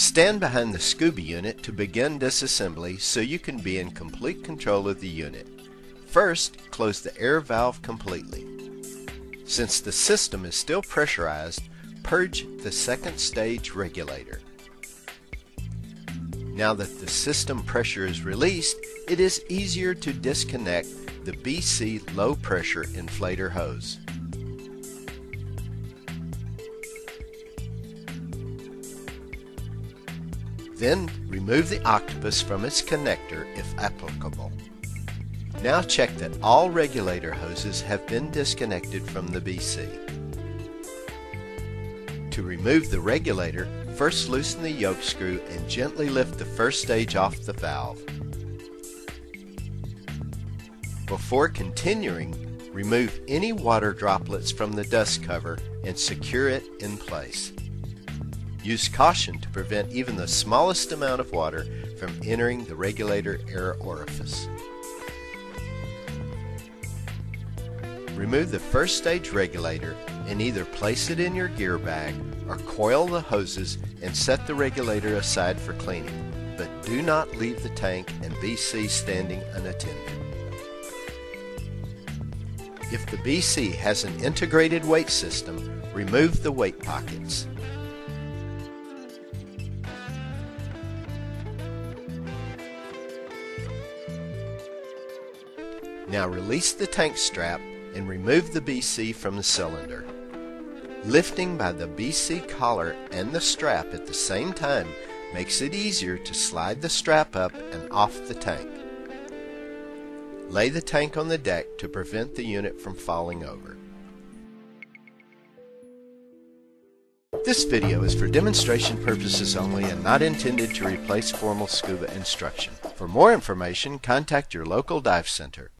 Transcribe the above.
Stand behind the Scuba unit to begin disassembly so you can be in complete control of the unit. First, close the air valve completely. Since the system is still pressurized, purge the second stage regulator. Now that the system pressure is released, it is easier to disconnect the BC low pressure inflator hose. Then remove the octopus from its connector if applicable. Now check that all regulator hoses have been disconnected from the BC. To remove the regulator, first loosen the yoke screw and gently lift the first stage off the valve. Before continuing, remove any water droplets from the dust cover and secure it in place. Use caution to prevent even the smallest amount of water from entering the regulator air orifice. Remove the first stage regulator and either place it in your gear bag or coil the hoses and set the regulator aside for cleaning, but do not leave the tank and BC standing unattended. If the BC has an integrated weight system, remove the weight pockets. Now release the tank strap and remove the BC from the cylinder. Lifting by the BC collar and the strap at the same time makes it easier to slide the strap up and off the tank. Lay the tank on the deck to prevent the unit from falling over. This video is for demonstration purposes only and not intended to replace formal scuba instruction. For more information, contact your local dive center.